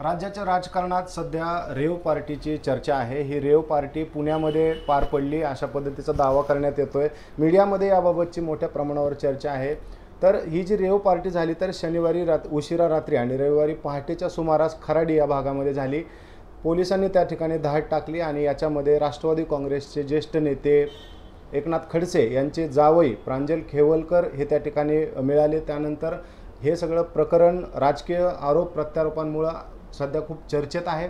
राज्याच्या राजकारणात सध्या रेव पार्टीची चर्चा आहे। ही रेव पार्टी पुण्यामध्ये पार पडली अशा पद्धतीचा दावा करण्यात येतोय। मीडियामध्ये याबाबतची मोठ्या प्रमाणावर चर्चा आहे। तर ही जी रेव पार्टी झाली तर शनिवारी उशिरा रात्री आणि रविवारी पहाटेच्या सुमारास खराडी या भागामध्ये झाली। पोलिसांनी त्या ठिकाणी धाड टाकली आणि याच्यामध्ये राष्ट्रवादी काँग्रेसचे ज्येष्ठ नेते एकनाथ खडसे यांचे जावई प्रांजल खेवलकर हे त्या ठिकाणी मिळाले। त्यानंतर हे सगळं प्रकरण राजकीय आरोप प्रत्यारोपांमुळे सध्या खूप चर्चेत आहे।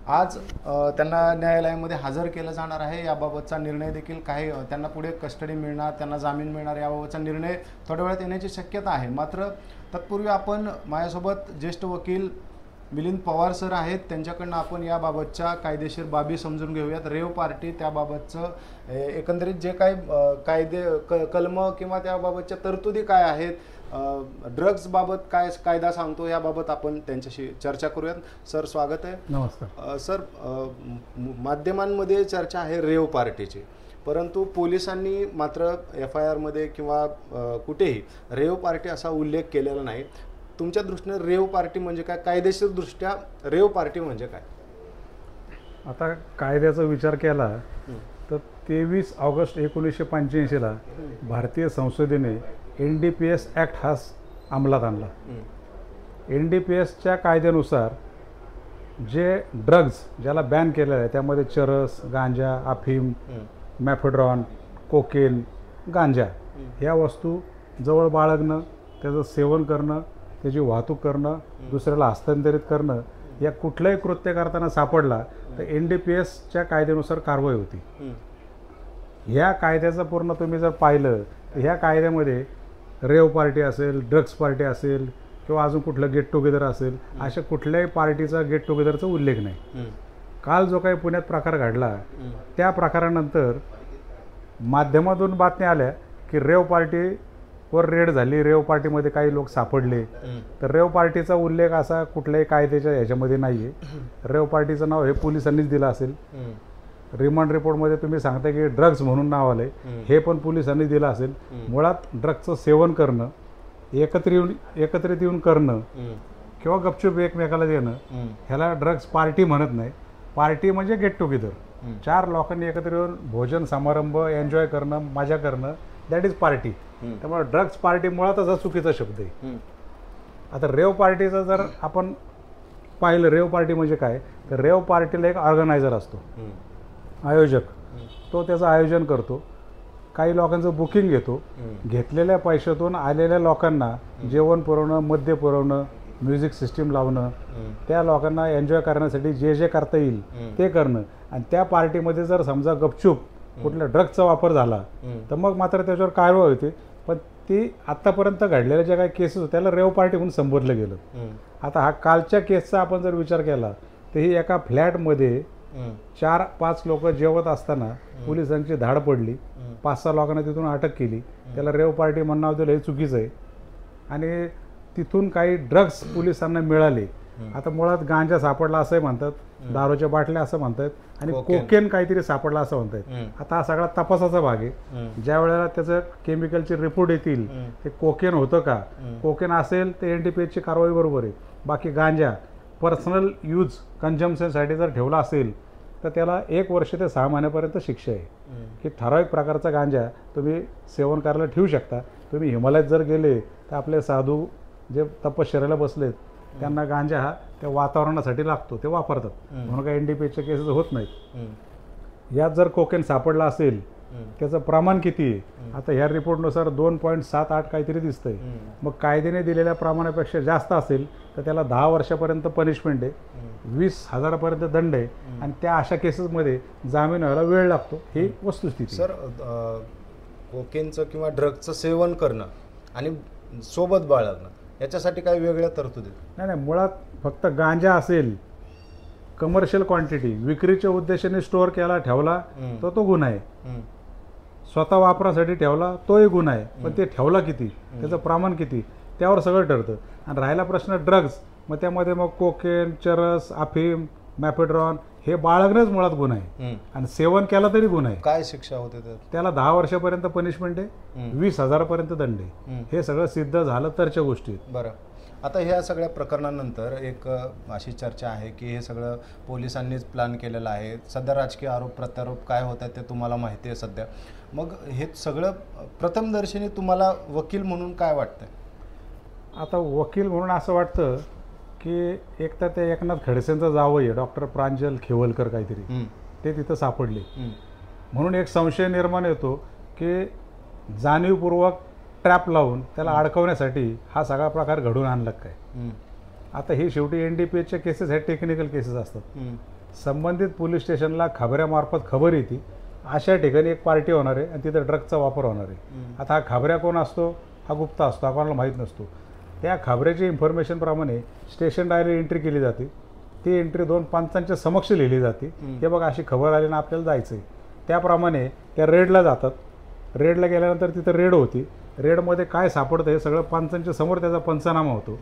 आज त्यांना न्यायालयामध्ये हजर केलं जाणार आहे। याबाबतचा निर्णय देखील काही त्यांना पुढे कस्टडी मिळणार, त्यांना जामीन मिळणार याबाबतचा निर्णय थोड्या वेळात येण्याची शक्यता आहे। मात्र तत्पूर्वी आपण माझ्यासोबत ज्येष्ठ वकील मिलिंद पवार सर आहेत, त्यांच्याकडून आपण याबाबतच्या कायदेशीर बाबी समजून घेऊयात। रेव पार्टी त्याबाबतचं एकंदरीत जे काही कलम किंवा त्याबाबतच्या तरतुदी काय आहेत, ड्रग्स बाबत काय कायदा सांगतो याबाबत आपण त्यांच्याशी चर्चा करूयात। सर स्वागत आहे। नमस्कार सर, माध्यमांमध्ये चर्चा आहे रेव पार्टीची, परंतु पोलिसांनी मात्र FIR मध्ये किंवा कुठेही रेव पार्टी असा उल्लेख केलेला नाही। तुमच्या दृष्टीने रेव पार्टी म्हणजे काय, कायदेशीर दृष्ट्या रेव पार्टी म्हणजे काय? आता कायद्याचा विचार केला तर 23 ऑगस्ट 1985ला भारतीय संसदेने NDPS ॲक्ट हा अंमलात आणला। NDPSच्या कायद्यानुसार जे ड्रग्ज ज्याला बॅन केलेलं आहे त्यामध्ये चरस, गांजा, अफीम, मॅफेड्रॉन, कोकेन, गांजा ह्या वस्तू जवळ बाळगणं, त्याचं सेवन करणं, त्याची वाहतूक करणं, दुसऱ्याला हस्तांतरित करणं या कुठलंही कृत्य करताना सापडला तर NDPSच्या कायद्यानुसार कारवाई होती। ह्या कायद्याचं पूर्ण तुम्ही जर पाहिलं तर ह्या कायद्यामध्ये रेव पार्टी असेल, ड्रग्स पार्टी असेल किंवा अजून कुठलं गेट टुगेदर असेल, अशा कुठल्याही पार्टीचा गेट टुगेदरचा उल्लेख नाही। काल जो काही पुण्यात प्रकार घडला त्या प्रकारानंतर माध्यमातून बातम्या आल्या की रेव पार्टीवर रेड झाली, रेव पार्टीमध्ये काही लोक सापडले। तर रेव पार्टीचा उल्लेख असा कुठल्याही कायद्याच्या ह्याच्यामध्ये नाही आहे। रेव पार्टीचं नाव हे पोलिसांनीच दिलं असेल। रिमांड रिपोर्टमध्ये तुम्ही सांगता की ड्रग्ज म्हणून नाव आलंय, हे पण पोलिसांनी दिलं असेल। मुळात ड्रग्जचं सेवन करणं, एकत्रित येऊन करणं किंवा गपचूप एकमेकाला देणं ह्याला ड्रग्ज पार्टी म्हणत नाही। पार्टी म्हणजे गेट टुगेदर, 4 लोकांनी एकत्र येऊन भोजन समारंभ एन्जॉय करणं, मजा करणं, दॅट इज पार्टी। त्यामुळे ड्रग्ज पार्टी मुळातच हा चुकीचा शब्द आहे। आता रेव पार्टीचं जर आपण पाहिलं, रेव पार्टी म्हणजे काय, तर रेव पार्टीला एक ऑर्गनायझर असतो, आयोजक, तो त्याचं आयोजन करतो, काही लोकांचं बुकिंग घेतो, घेतलेल्या पैशातून आलेल्या लोकांना जेवण पुरवणं, मद्य पुरवणं, म्युझिक सिस्टीम लावणं, त्या लोकांना एन्जॉय करण्यासाठी जे जे करता येईल ते करणं। आणि त्या पार्टीमध्ये जर समजा गपचूप कुठल्या ड्रग्जचा वापर झाला तर मग मात्र त्याच्यावर कारवाई होते। पण ती आत्तापर्यंत घडलेल्या ज्या काही केसेस होत्या त्याला रेव पार्टी म्हणून संबोधलं गेलं। आता हा कालच्या केसचा आपण जर विचार केला तर ही एका फ्लॅटमध्ये 4-5 लोक जेवत असताना पोलिसांची धाड पडली, 5-6 लोकांना तिथून अटक केली, त्याला रेव पार्टी म्हणणं दिलं हे चुकीचं आहे। आणि तिथून काही ड्रग्ज पोलिसांना मिळाले। आता मुळात गांजा सापडला असंही म्हणतात, दारूच्या बाटल्या असं म्हणतात, आणि कोकेन काहीतरी सापडला असं म्हणतात। आता हा सगळा तपासाचा भाग आहे। ज्या वेळेला त्याचं केमिकलचे रिपोर्ट येतील ते कोकेन होतं का, कोकेन असेल तर NDPSची कारवाई बरोबर आहे। बाकी गांजा पर्सनल यूज कन्झम्पशनसाठी जर ठेवला असेल तर त्याला 1 वर्ष ते 6 महिन्यापर्यंत शिक्षा आहे। की ठराविक प्रकारचा गांजा तुम्ही सेवन करायला ठेवू शकता। तुम्ही हिमालयात जर गेले तर आपले साधू जे तपश्चर्याला बसलेत त्यांना गांजा हा त्या वातावरणासाठी लागतो, ते वापरतात, म्हणून काही NDPSच्या केसेस होत नाहीत। यात जर कोकेन सापडला असेल त्याचं प्रमाण किती आहे, आता ह्या रिपोर्टनुसार 2.78 काहीतरी दिसतंय। मग कायद्याने दिलेल्या प्रमाणापेक्षा जास्त असेल तर त्याला 10 वर्षापर्यंत पनिशमेंट आहे, 20,000पर्यंत दंड आहे, आणि त्या अशा केसेसमध्ये जामीन व्हायला वेळ लागतो, ही वस्तुस्थिती। सर, कोकेनचं किंवा ड्रग्जचं सेवन करणं आणि सोबत बाळगणं याच्यासाठी काही वेगळ्या तरतुदी नाही, मुळात फक्त गांजा असेल, कमर्शियल क्वांटिटी विक्रीच्या उद्देशाने स्टोअर केला ठेवला तर तो गुन्हा आहे। स्वतः वापरासाठी ठेवला तोही गुन्हा आहे, पण ते ठेवला किती, त्याचं प्रमाण किती, त्यावर सगळं ठरतं। आणि राहिला प्रश्न ड्रग्ज, मग त्यामध्ये मग कोकेन, चरस, अफीम, मॅफेड्रॉन हे बाळगणंच मुळात गुन्हा आहे, आणि सेवन केला तरी गुन्हा आहे। काय शिक्षा होते त्याला 10 वर्षापर्यंत पनिशमेंट आहे, 20,000पर्यंत दंड आहे। हे सगळं सिद्ध झालं तरच्या गोष्टी। बरं, आता ह्या सगळ्या प्रकरणानंतर एक अशी चर्चा आहे की हे सगळं पोलिसांनीच प्लॅन केलेलं आहे. सध्या राजकीय आरोप प्रत्यारोप काय होत आहेत ते तुम्हाला माहिती आहे सध्या. मग हे सगळं प्रथमदर्शनी तुम्हाला वकील म्हणून काय वाटतं? आता वकील म्हणून असं वाटतं की एक तर ते एकनाथ खडसेंचं जावं आहे डॉक्टर प्रांजल खेवलकर काहीतरी, ते तिथं सापडले म्हणून एक संशय निर्माण येतो की जाणीवपूर्वक ट्रॅप लावून त्याला अडकवण्यासाठी हा सगळा प्रकार घडून आणला काय. आता ही शेवटी NDPSच्या केसेस आहेत, टेक्निकल केसेस असतात. संबंधित पोलीस स्टेशनला खबऱ्यामार्फत खबर येते अशा ठिकाणी एक पार्टी होणार आहे आणि तिथं ड्रगचा वापर होणार आहे. आता हा खबऱ्या कोण असतो, हा गुप्ता असतो, हा कोणाला माहीत नसतो. त्या खबऱ्याची इन्फॉर्मेशनप्रमाणे स्टेशन डायरी एंट्री केली जाते. ती एंट्री 2 पंचांच्या समक्ष लिहिली जाते. हे बघा अशी खबर आली ना आपल्याला जायचं आहे. त्याप्रमाणे त्या रेडला जातात. रेडला गेल्यानंतर तिथं रेड होती. रेडमध्ये काय सापडतं हे सगळं पंचांच्या समोर त्याचा पंचनामा होतो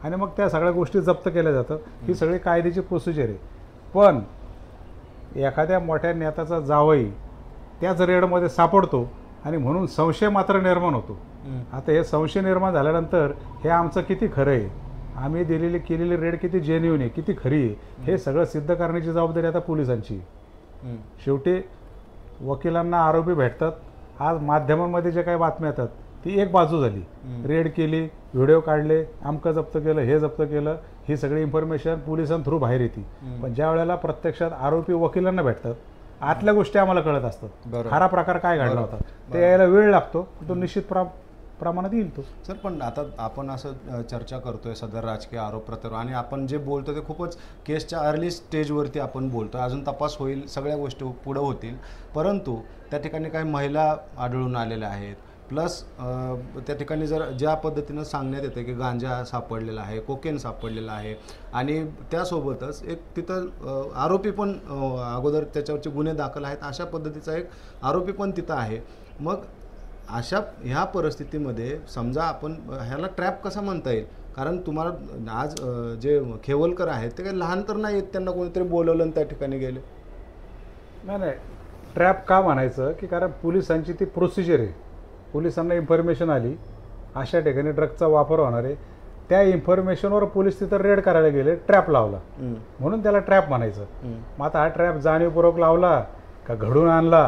आणि मग त्या सगळ्या गोष्टी जप्त केल्या जातात. ही सगळी कायद्याची प्रोसिजर आहे. पण एखाद्या मोठ्या नेत्याचा जावई त्याच रेडमध्ये सापडतो आणि म्हणून संशय मात्र निर्माण होतो. आता हे संशय निर्माण झाल्यानंतर हे आमचं किती खरं आहे, आम्ही केलेली रेड किती जेन्युइन आहे, किती खरी आहे, हे सगळं सिद्ध करण्याची जबाबदारी आता पोलिसांची. शेवटी वकिलांना आरोपी भेटतात. आज माध्यमांमध्ये जे काही बातम्या येतात ती एक बाजू झाली. रेड केली, व्हिडिओ काढले, अमकं जप्त केलं, हे जप्त केलं, ही सगळी इन्फॉर्मेशन पोलिसांथ्रू बाहेर येते. पण ज्या वेळेला प्रत्यक्षात आरोपी वकिलांना भेटतात आतल्या गोष्टी आम्हाला कळत असतात. खरा प्रकार काय घडला होता ते यायला वेळ लागतो, तो निश्चित प्रमाणात येईल तो. सर पण आता आपण असं चर्चा करतोय सध्या राजकीय आरोप प्रत्यारोप आणि आपण जे बोलतो ते खूपच केसच्या अर्ली स्टेजवरती आपण बोलतो. अजून तपास होईल, सगळ्या गोष्टी पुढं होतील, परंतु त्या ठिकाणी काही महिला आढळून आलेल्या आहेत. प्लस त्या ठिकाणी जर ज्या पद्धतीनं सांगण्यात येतं की गांजा सापडलेला आहे, कोकेन सापडलेला आहे आणि त्यासोबतच एक तिथं आरोपी पण अगोदर त्याच्यावरचे गुन्हे दाखल आहेत अशा पद्धतीचा एक आरोपी पण तिथं आहे. मग ह्या परिस्थितीमध्ये समजा आपण ह्याला ट्रॅप कसा म्हणता येईल? कारण तुम्हाला आज जे खेवलकर आहेत ते काही लहान तर नाही आहेत, त्यांना कोणीतरी बोलवलं आणि त्या ठिकाणी गेले. नाही, ट्रॅप का म्हणायचं की कारण पोलिसांची ती प्रोसिजर आहे. पोलिसांना इन्फॉर्मेशन आली अशा ठिकाणी ड्रगचा वापर होणार आहे, त्या इन्फॉर्मेशनवर पोलीस तिथं रेड करायला गेले, ट्रॅप लावला म्हणून त्याला ट्रॅप म्हणायचं. मग आता हा ट्रॅप जाणीवपूर्वक लावला का घडून आणला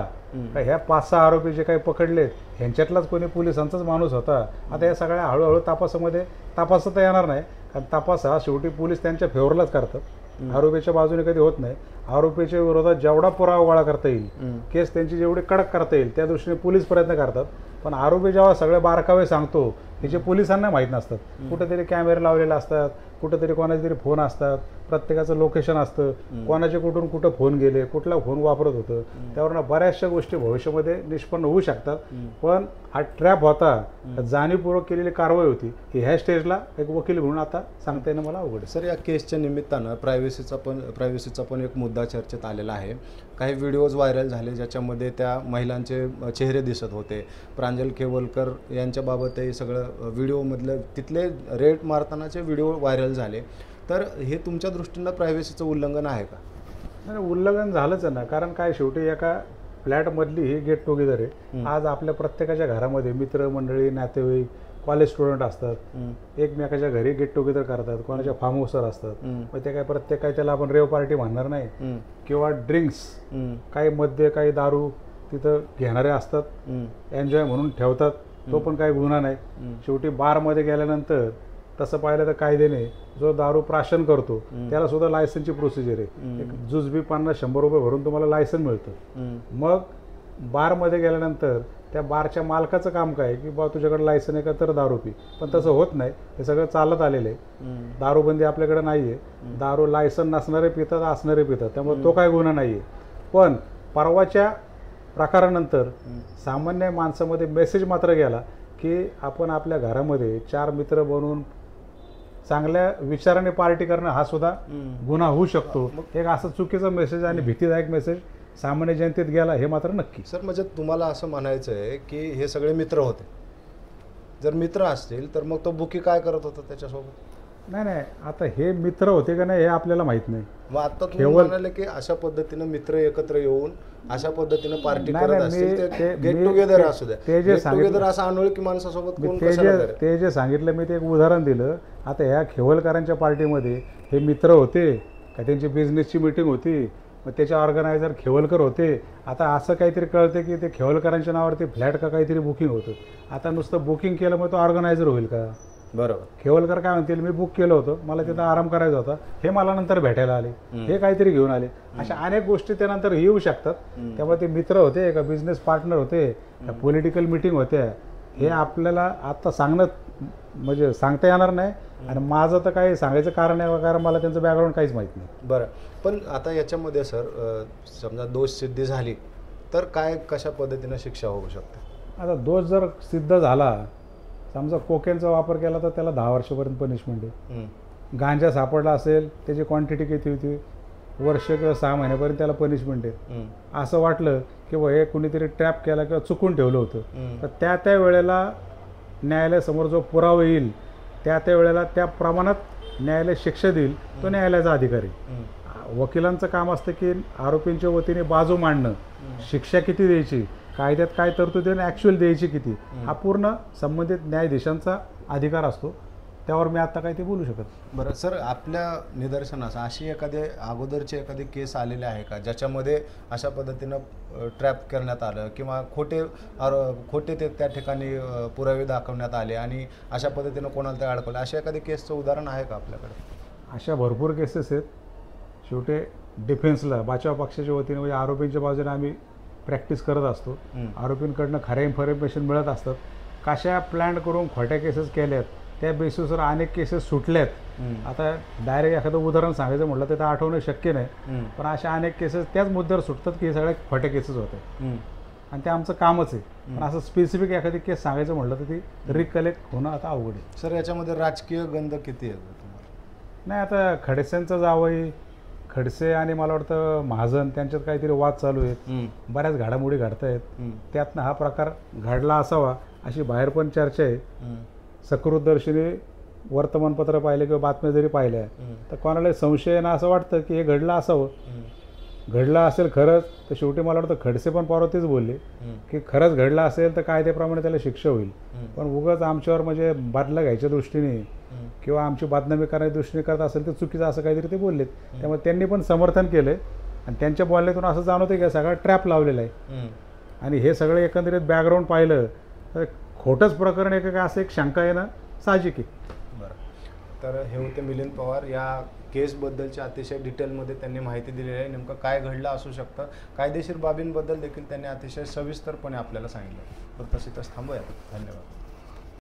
का ह्या 5-6 आरोपी जे काही पकडलेत ह्यांच्यातलाच कोणी पोलिसांचाच माणूस होता? आता या सगळ्या हळूहळू तपासामध्ये तपासता येणार नाही, कारण तपास हा शेवटी पोलीस त्यांच्या फेवरलाच करतात, आरोपीच्या बाजूने कधी होत नाही. आरोपीच्या विरोधात जेवढा पुरावा गोळा करता येईल, केस त्यांची जेवढी कडक करता येईल त्या दृष्टीने पोलीस प्रयत्न करतात. पण आरोपी जेव्हा सगळे बारकावे सांगतो त्याचे पोलिसांना माहीत नसतात. कुठेतरी कॅमेरे लावलेले असतात, कुठेतरी कोणाचे तरी फोन असतात, प्रत्येकाचं लोकेशन असतं, कोणाचे कुठून कुठं फोन गेले, कुठला फोन वापरत होतं, त्यावरनं बऱ्याचशा गोष्टी भविष्यामध्ये निष्पन्न होऊ शकतात. पण हा ट्रॅप होता, जाणीवपूर्वक केलेली कारवाई होती, ही ह्या स्टेजला एक वकील म्हणून आता सांगता येणं मला अवघड आहे. सर या केसच्या निमित्तानं प्रायव्हसीचा पण एक मुद्दा चर्चेत आलेला आहे. काही व्हिडिओज व्हायरल झाले ज्याच्यामध्ये त्या महिलांचे चेहरे दिसत होते. प्रांजल खेवलकर यांच्याबाबतही सगळं व्हिडिओमधलं तिथले रेड मारतानाचे व्हिडिओ व्हायरल झाले. तर हे तुमच्या दृष्टीनं प्रायव्हसीचं उल्लंघन आहे का? नाही, उल्लंघन झालंच आहे ना. कारण काय शेवटी एका फ्लॅटमधली ही गेट टुगेदर आहे. आज आपल्या प्रत्येकाच्या घरामध्ये मित्रमंडळी, नातेवाईक, कॉलेज स्टुडंट असतात, एकमेकाच्या घरी गेट टुगेदर करतात, कोणाच्या फार्म हाऊसवर असतात. मग ते काय प्रत्येक काही त्याला आपण रेव पार्टी म्हणणार नाही. किंवा ड्रिंक्स, काही मद्य, काही दारू तिथं घेणारे असतात, एन्जॉय म्हणून ठेवतात, तो पण काही गुन्हा नाही. शेवटी बारमध्ये गेल्यानंतर तसं पाहिलं तर कायद्याने जो दारू प्राशन करतो त्याला सुद्धा लायसनची प्रोसिजर आहे. एक जुजबी 50-100 रुपये भरून तुम्हाला लायसन मिळतं. मग बारमध्ये गेल्यानंतर त्या बारच्या मालकाचं काम काय की बा तुझ्याकडे लायसन आहे का तर दारू पी. पण तसं होत नाही, हे सगळं चालत आलेलं आहे. दारूबंदी आपल्याकडे नाही आहे. दारू लायसन नसणारे पितात, असणारे पितात, त्यामुळे तो काय गुन्हा नाही आहे. पण परवाच्या प्रकारानंतर सामान्य माणसामध्ये मेसेज मात्र गेला की आपण आपल्या घरामध्ये 4 मित्र बनवून चांगल्या विचाराने पार्टी करणं हा सुद्धा गुन्हा होऊ शकतो. एक असं चुकीचा मेसेज आणि भीतीदायक मेसेज सामान्य जनतेत गेला हे मात्र नक्की. सर म्हणजे तुम्हाला असं म्हणायचं आहे की हे सगळे मित्र होते, जर मित्र असतील तर मग तो बुकी काय करत होता त्याच्यासोबत? नाही नाही, आता हे मित्र होते का नाही हे आपल्याला माहित नाही. मग आता तुम्ही केवळ- म्हणाले की अशा पद्धतीनं मित्र एकत्र येऊन अशा पद्धतीनं पार्टी नाही, करत नाही, असतील, मी ते ते- गेट मी टुगेदर ते- असू द्या. ते जे गेट सांगितलं- टुगेदर असं अनोळखी माणसासोबत मी कोण ते कशाला जे करेल? ते जे सांगितलं मी ते एक उदाहरण दिलं. आता ह्या खेवलकरांच्या पार्टीमध्ये हे मित्र होते का, त्यांची बिझनेसची मीटिंग होती, मग त्याचे ऑर्गनायझर खेवलकर होते. आता असं काहीतरी कळते की ते खेवलकरांच्या नावावरती फ्लॅट का काहीतरी बुकिंग होतं. आता नुसतं बुकिंग केलं मग तो ऑर्गनायझर होईल का? बरोबर. खेवलकर काय म्हणतील, मी बुक केलं होतं, मला तिथं आराम करायचा होता, हे मला नंतर भेटायला आले, हे काहीतरी घेऊन आले. अशा अनेक गोष्टी त्यानंतर येऊ शकतात. त्यामुळे ते मित्र होते का बिझनेस पार्टनर होते का पॉलिटिकल मिटिंग होत्या, हे आपल्याला आता सांगणं म्हणजे सांगता येणार नाही. आणि माझं तर काही सांगायचं कारण आहे, कारण मला त्यांचं बॅकग्राऊंड काहीच माहीत नाही. बरं, पण आता याच्यामध्ये सर समजा दोष सिद्धी झाली तर काय कशा पद्धतीनं शिक्षा होऊ शकते? आता दोष जर सिद्ध झाला, समजा कोकेनचा वापर केला तर त्याला 10 वर्षापर्यंत पनिशमेंट आहे. गांजा सापडला असेल, त्याची क्वांटिटी किती होती, वर्ष किंवा 6 महिन्यापर्यंत त्याला पनिशमेंट आहे. असं वाटलं की हे कुणीतरी ट्रॅप केला किंवा चुकून ठेवलं होतं, तर त्या वेळेला न्यायालयासमोर जो पुरावा येईल त्या वेळेला त्या प्रमाणात न्यायालय शिक्षा देईल, तो न्यायालयाचा अधिकारी. वकिलांचं काम असतं की आरोपींच्या वतीने बाजू मांडणं, शिक्षा किती द्यायची, कायद्यात काय तरतुदी आणि ॲक्च्युअल द्यायची किती, हा पूर्ण संबंधित न्यायाधीशांचा अधिकार असतो. त्यावर मी आता काही ते बोलू शकत. बरं सर, आपल्या निदर्शनास अशी अगोदरची एखादी केस आलेली आहे का ज्याच्यामध्ये अशा पद्धतीनं ट्रॅप करण्यात आलं किंवा खोटे ते त्या ठिकाणी पुरावे दाखवण्यात आले आणि अशा पद्धतीनं कोणाला ते अडकवलं, अशा एखादी केसचं उदाहरण आहे का आपल्याकडे? अशा भरपूर केसेस आहेत. शेवटी डिफेन्सला बचाव पक्षाच्या वतीने म्हणजे आरोपींच्या बाजूने आम्ही प्रॅक्टिस करत असतो. आरोपींकडनं खऱ्या इन्फॉर्मेशन मिळत असतात. कशा प्लॅन करून खोट्या केसेस केल्यात, त्या बेसिसवर अनेक केसेस सुटल्यात. आता डायरेक्ट एखादं उदाहरण सांगायचं म्हटलं तर ते आठवणं शक्य नाही, पण अशा अनेक केसेस त्याच मुद्द्यावर सुटतात की हे सगळ्या खोट्या केसेस होत्या आणि ते आमचं कामच आहे. पण असं स्पेसिफिक एखादी केस सांगायचं म्हटलं तर ती रिकलेक्ट होणं आता अवघड आहे. सर, याच्यामध्ये राजकीय गंध किती आहे तुम्हाला? नाही, आता खडसेंचं जावई, खडसे आणि मला वाटतं महाजन त्यांच्यात काहीतरी वाद चालू आहेत, बऱ्याच घडामोडी घडत आहेत. त्यातनं हा प्रकार घडला असावा अशी बाहेर पण चर्चा आहे. सकृतदर्शनी वर्तमानपत्र पाहिले किंवा बातम्या जरी पाहिल्या तर कोणाला संशय ना असं वाटतं की हे घडलं असावं. घडलं असेल खरंच तर शेवटी मला वाटतं खडसे पण परवा तेच बोलले की खरंच घडलं असेल तर कायद्याप्रमाणे त्याला शिक्षा होईल. पण उगाच आमच्यावर म्हणजे बदला घ्यायच्या दृष्टीने किंवा आमची बदनामी करण्याच्या दृष्टीने करत असेल तर चुकीचं असं काहीतरी ते बोललेत. त्यामुळे त्यांनी पण समर्थन केलं आणि त्यांच्या बोलण्यातून असं जाणवतं की सगळा ट्रॅप लावलेला आहे. आणि हे सगळं एकंदरीत बॅकग्राऊंड पाहिलं तर खोटंच प्रकरण आहे का असं एक शंका येणं साहजिक आहे. बरं, तर हे होते मिलिंद पवार. या केसबद्दलची अतिशय डिटेलमध्ये त्यांनी माहिती दिलेली आहे. नेमकं काय घडलं असू शकतं, कायदेशीर बाबींबद्दल देखील त्यांनी अतिशय सविस्तरपणे आपल्याला सांगितलं. तर तशी थांबूया. धन्यवाद.